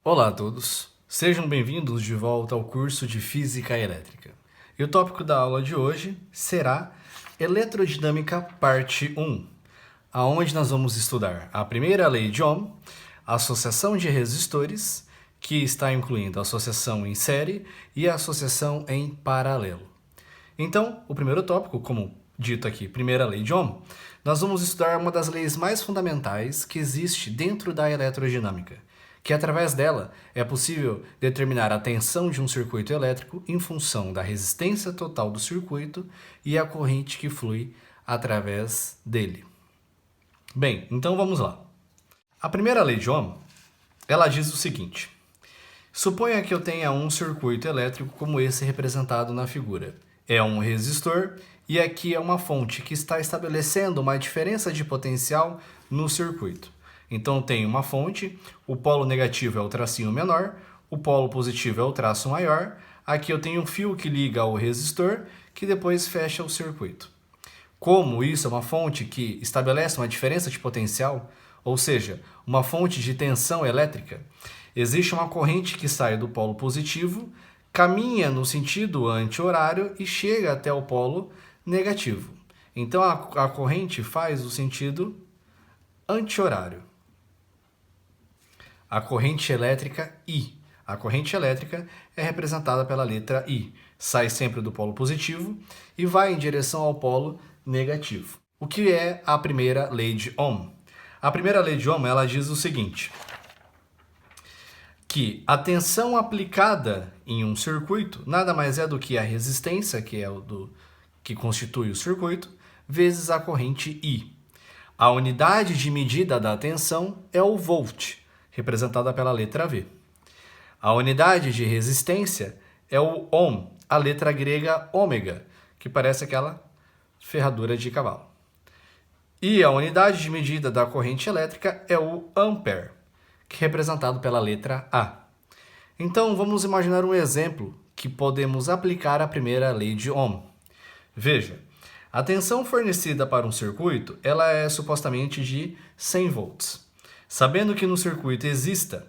Olá a todos, sejam bem-vindos de volta ao curso de Física Elétrica. E o tópico da aula de hoje será Eletrodinâmica Parte 1, aonde nós vamos estudar a primeira lei de Ohm, a associação de resistores, que está incluindo a associação em série e a associação em paralelo. Então, o primeiro tópico, como dito aqui, primeira lei de Ohm, nós vamos estudar uma das leis mais fundamentais que existe dentro da eletrodinâmica, que através dela é possível determinar a tensão de um circuito elétrico em função da resistência total do circuito e a corrente que flui através dele. Bem, então vamos lá. A primeira lei de Ohm, ela diz o seguinte: suponha que eu tenha um circuito elétrico como esse representado na figura. É um resistor e aqui é uma fonte que está estabelecendo uma diferença de potencial no circuito. Então tem uma fonte, o polo negativo é o tracinho menor, o polo positivo é o traço maior, aqui eu tenho um fio que liga ao resistor, que depois fecha o circuito. Como isso é uma fonte que estabelece uma diferença de potencial, ou seja, uma fonte de tensão elétrica, existe uma corrente que sai do polo positivo, caminha no sentido anti-horário e chega até o polo negativo. Então a corrente faz o sentido anti-horário. A corrente elétrica I. A corrente elétrica é representada pela letra I. Sai sempre do polo positivo e vai em direção ao polo negativo. O que é a primeira lei de Ohm? A primeira lei de Ohm, ela diz o seguinte: que a tensão aplicada em um circuito nada mais é do que a resistência, que é que constitui o circuito, vezes a corrente I. A unidade de medida da tensão é o volt, representada pela letra V. A unidade de resistência é o ohm, a letra grega ômega, que parece aquela ferradura de cavalo. E a unidade de medida da corrente elétrica é o ampere, que é representado pela letra A. Então vamos imaginar um exemplo que podemos aplicar à primeira lei de Ohm. Veja, a tensão fornecida para um circuito ela é supostamente de 100 volts. Sabendo que no circuito exista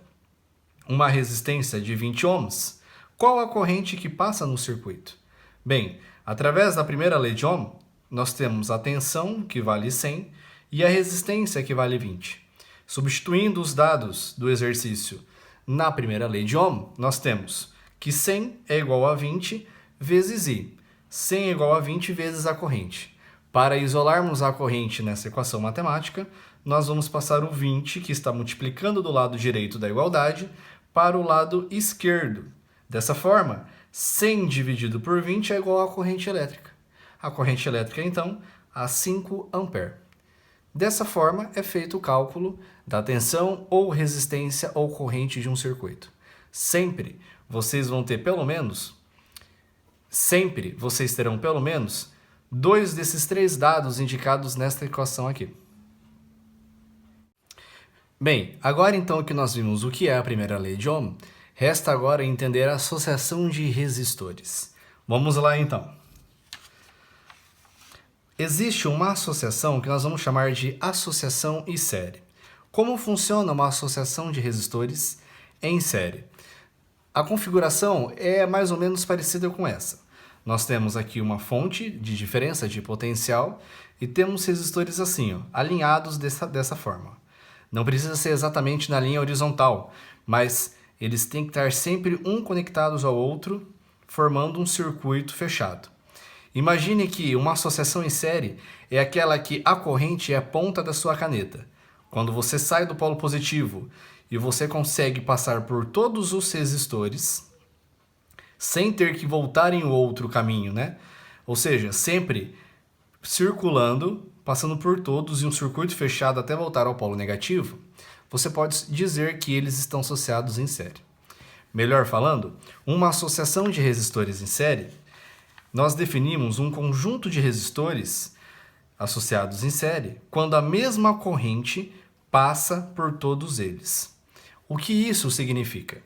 uma resistência de 20 ohms, qual a corrente que passa no circuito? Bem, através da primeira lei de Ohm, nós temos a tensão, que vale 100, e a resistência, que vale 20. Substituindo os dados do exercício na primeira lei de Ohm, nós temos que 100 é igual a 20 vezes I. 100 é igual a 20 vezes a corrente. Para isolarmos a corrente nessa equação matemática, nós vamos passar o 20, que está multiplicando do lado direito da igualdade, para o lado esquerdo. Dessa forma, 100 dividido por 20 é igual à corrente elétrica. A corrente elétrica, então, a 5 ampere. Dessa forma, é feito o cálculo da tensão ou resistência ou corrente de um circuito. Sempre vocês terão pelo menos 2 desses 3 dados indicados nesta equação aqui. Bem, agora então que nós vimos o que é a primeira lei de Ohm, resta agora entender a associação de resistores. Vamos lá então. Existe uma associação que nós vamos chamar de associação em série. Como funciona uma associação de resistores em série? A configuração é mais ou menos parecida com essa. Nós temos aqui uma fonte de diferença de potencial e temos resistores assim, ó, alinhados dessa forma. Não precisa ser exatamente na linha horizontal, mas eles têm que estar sempre um conectados ao outro, formando um circuito fechado. Imagine que uma associação em série é aquela que a corrente é a ponta da sua caneta. Quando você sai do polo positivo e você consegue passar por todos os resistores, sem ter que voltar em outro caminho, né? Ou seja, sempre circulando, passando por todos em um circuito fechado até voltar ao polo negativo, você pode dizer que eles estão associados em série. Melhor falando, uma associação de resistores em série, nós definimos um conjunto de resistores associados em série quando a mesma corrente passa por todos eles. O que isso significa?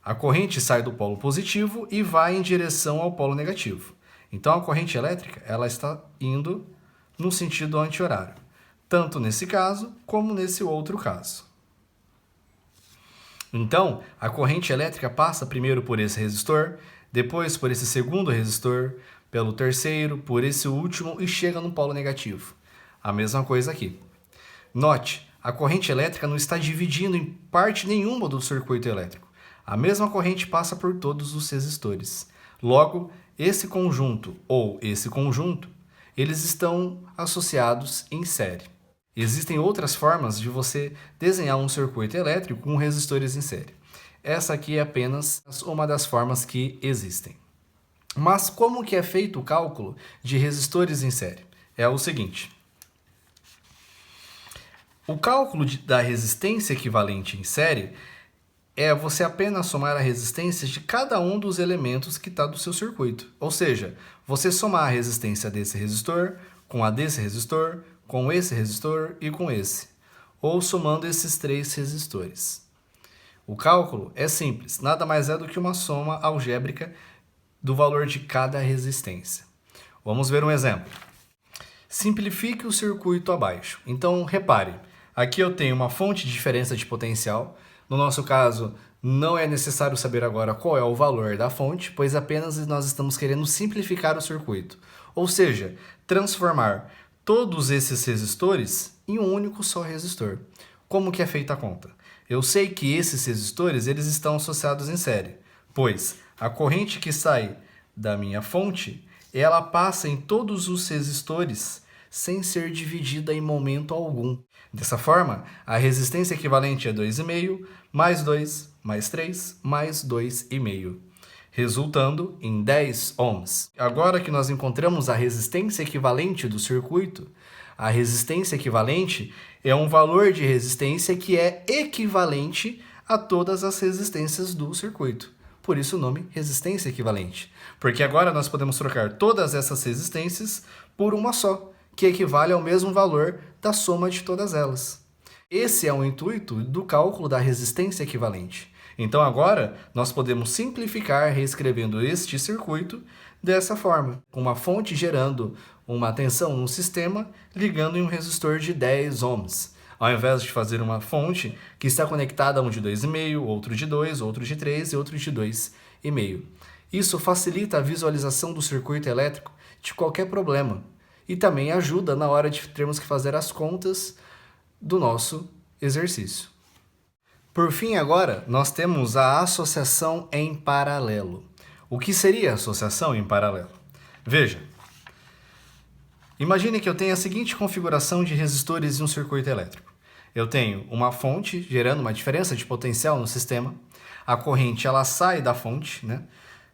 A corrente sai do polo positivo e vai em direção ao polo negativo. Então a corrente elétrica ela está indo no sentido anti-horário, tanto nesse caso como nesse outro caso. Então, a corrente elétrica passa primeiro por esse resistor, depois por esse segundo resistor, pelo terceiro, por esse último e chega no polo negativo. A mesma coisa aqui. Note, a corrente elétrica não está dividindo em parte nenhuma do circuito elétrico. A mesma corrente passa por todos os resistores. Logo, esse conjunto ou esse conjunto, eles estão associados em série. Existem outras formas de você desenhar um circuito elétrico com resistores em série. Essa aqui é apenas uma das formas que existem. Mas como que é feito o cálculo de resistores em série? É o seguinte. O cálculo da resistência equivalente em série é você apenas somar a resistência de cada um dos elementos que está do seu circuito. Ou seja, você somar a resistência desse resistor com a desse resistor, com esse resistor e com esse. Ou somando esses três resistores. O cálculo é simples, nada mais é do que uma soma algébrica do valor de cada resistência. Vamos ver um exemplo. Simplifique o circuito abaixo. Então, repare, aqui eu tenho uma fonte de diferença de potencial. No nosso caso, não é necessário saber agora qual é o valor da fonte, pois apenas nós estamos querendo simplificar o circuito. Ou seja, transformar todos esses resistores em um único só resistor. Como que é feita a conta? Eu sei que esses resistores eles estão associados em série, pois a corrente que sai da minha fonte, ela passa em todos os resistores sem ser dividida em momento algum. Dessa forma, a resistência equivalente é 2,5 mais 2 mais 3 mais 2,5, resultando em 10 ohms. Agora que nós encontramos a resistência equivalente do circuito, a resistência equivalente é um valor de resistência que é equivalente a todas as resistências do circuito. Por isso o nome resistência equivalente. Porque agora nós podemos trocar todas essas resistências por uma só, que equivale ao mesmo valor da soma de todas elas. Esse é o intuito do cálculo da resistência equivalente. Então agora nós podemos simplificar reescrevendo este circuito dessa forma, com uma fonte gerando uma tensão no sistema, ligando em um resistor de 10 ohms. Ao invés de fazer uma fonte que está conectada a um de 2,5, outro de 2, outro de 3 e outro de 2,5. Isso facilita a visualização do circuito elétrico de qualquer problema e também ajuda na hora de termos que fazer as contas do nosso exercício. Por fim, agora, nós temos a associação em paralelo. O que seria a associação em paralelo? Veja, imagine que eu tenho a seguinte configuração de resistores em um circuito elétrico. Eu tenho uma fonte gerando uma diferença de potencial no sistema. A corrente ela sai da fonte,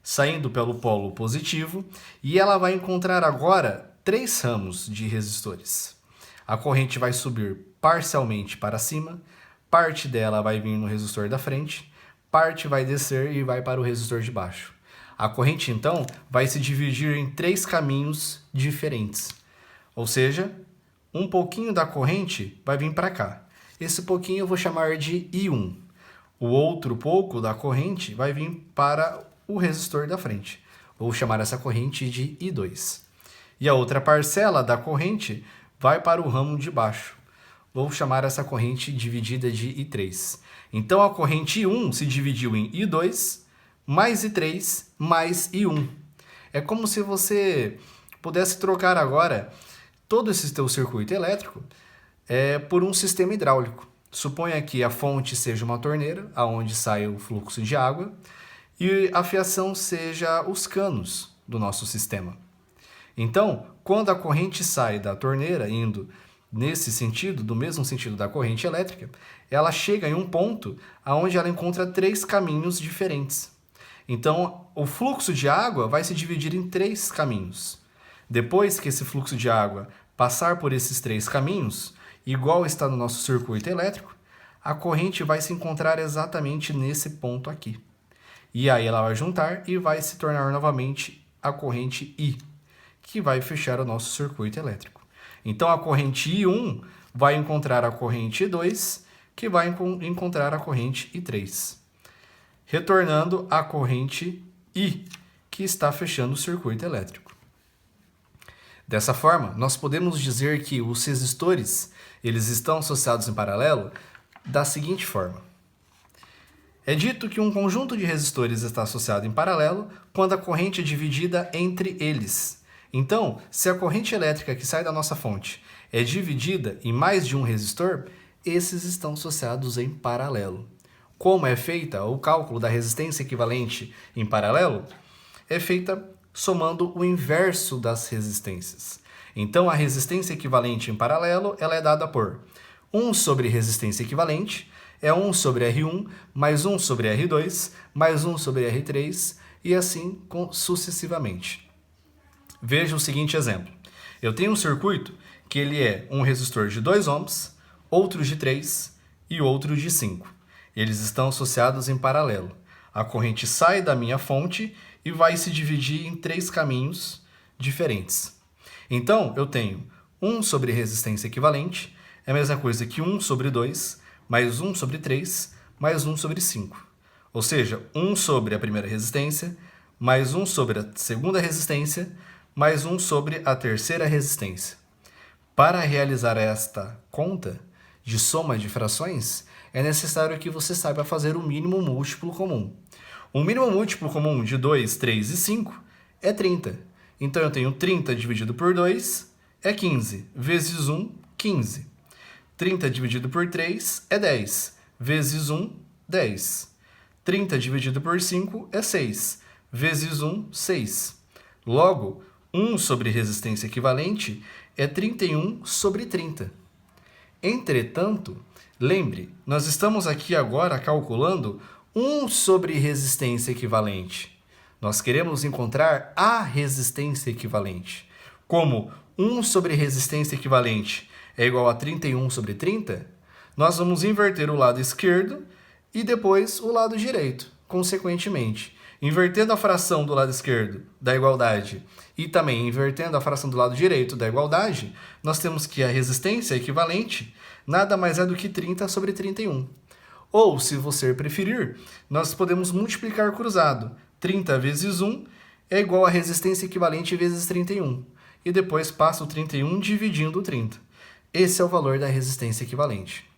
saindo pelo polo positivo, e ela vai encontrar agora 3 ramos de resistores. A corrente vai subir parcialmente para cima, parte dela vai vir no resistor da frente, parte vai descer e vai para o resistor de baixo. A corrente, então, vai se dividir em 3 caminhos diferentes. Ou seja, um pouquinho da corrente vai vir para cá. Esse pouquinho eu vou chamar de I1. O outro pouco da corrente vai vir para o resistor da frente. Vou chamar essa corrente de I2. E a outra parcela da corrente vai para o ramo de baixo. Vou chamar essa corrente dividida de I3. Então, a corrente I1 se dividiu em I2, mais I3, mais I1. É como se você pudesse trocar agora todo esse teu circuito elétrico por um sistema hidráulico. Suponha que a fonte seja uma torneira, aonde sai o fluxo de água, e a fiação seja os canos do nosso sistema. Então, quando a corrente sai da torneira, indo nesse sentido, do mesmo sentido da corrente elétrica, ela chega em um ponto onde ela encontra 3 caminhos diferentes. Então, o fluxo de água vai se dividir em 3 caminhos. Depois que esse fluxo de água passar por esses 3 caminhos, igual está no nosso circuito elétrico, a corrente vai se encontrar exatamente nesse ponto aqui. E aí ela vai juntar e vai se tornar novamente a corrente I, que vai fechar o nosso circuito elétrico. Então a corrente I1 vai encontrar a corrente I2, que vai encontrar a corrente I3, retornando a corrente I, que está fechando o circuito elétrico. Dessa forma, nós podemos dizer que os resistores eles estão associados em paralelo da seguinte forma. É dito que um conjunto de resistores está associado em paralelo quando a corrente é dividida entre eles. Então, se a corrente elétrica que sai da nossa fonte é dividida em mais de um resistor, esses estão associados em paralelo. Como é feita o cálculo da resistência equivalente em paralelo? É feita somando o inverso das resistências. Então, a resistência equivalente em paralelo ela é dada por 1 sobre resistência equivalente, é 1 sobre R1, mais 1 sobre R2, mais 1 sobre R3, e assim sucessivamente. Veja o seguinte exemplo. Eu tenho um circuito que ele é um resistor de 2 ohms, outro de 3 e outro de 5. Eles estão associados em paralelo. A corrente sai da minha fonte e vai se dividir em 3 caminhos diferentes. Então, eu tenho 1 sobre resistência equivalente, é a mesma coisa que 1 sobre 2, mais 1 sobre 3, mais 1 sobre 5. Ou seja, 1 sobre a primeira resistência, mais 1 sobre a segunda resistência, mais 1 sobre a terceira resistência. Para realizar esta conta de soma de frações, é necessário que você saiba fazer o mínimo múltiplo comum. O mínimo múltiplo comum de 2, 3 e 5 é 30. Então, eu tenho 30 dividido por 2 é 15, vezes 1, 15. 30 dividido por 3 é 10, vezes 1, 10. 30 dividido por 5 é 6, vezes 1, 6. Logo, 1 sobre resistência equivalente é 31 sobre 30. Entretanto, lembre, nós estamos aqui agora calculando 1 sobre resistência equivalente. Nós queremos encontrar a resistência equivalente. Como 1 sobre resistência equivalente é igual a 31 sobre 30, nós vamos inverter o lado esquerdo e depois o lado direito, consequentemente. Invertendo a fração do lado esquerdo da igualdade e também invertendo a fração do lado direito da igualdade, nós temos que a resistência equivalente nada mais é do que 30 sobre 31. Ou, se você preferir, nós podemos multiplicar cruzado. 30 vezes 1 é igual a resistência equivalente vezes 31. E depois passa o 31 dividindo o 30. Esse é o valor da resistência equivalente.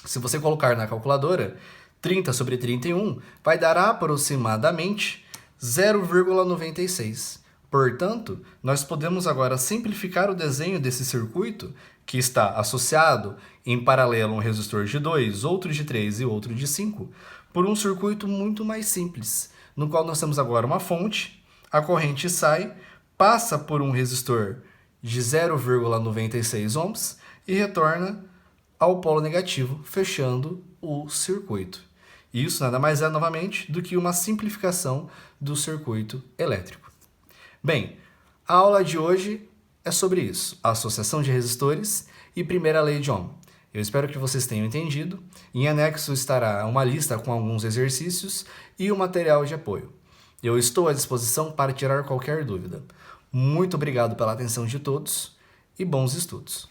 Se você colocar na calculadora, 30 sobre 31 vai dar aproximadamente 0,96. Portanto, nós podemos agora simplificar o desenho desse circuito, que está associado em paralelo a um resistor de 2, outro de 3 e outro de 5, por um circuito muito mais simples, no qual nós temos agora uma fonte, a corrente sai, passa por um resistor de 0,96 ohms e retorna ao polo negativo, fechando o circuito. Isso nada mais é, novamente, do que uma simplificação do circuito elétrico. Bem, a aula de hoje é sobre isso, a associação de resistores e primeira lei de Ohm. Eu espero que vocês tenham entendido. Em anexo estará uma lista com alguns exercícios e o material de apoio. Eu estou à disposição para tirar qualquer dúvida. Muito obrigado pela atenção de todos e bons estudos.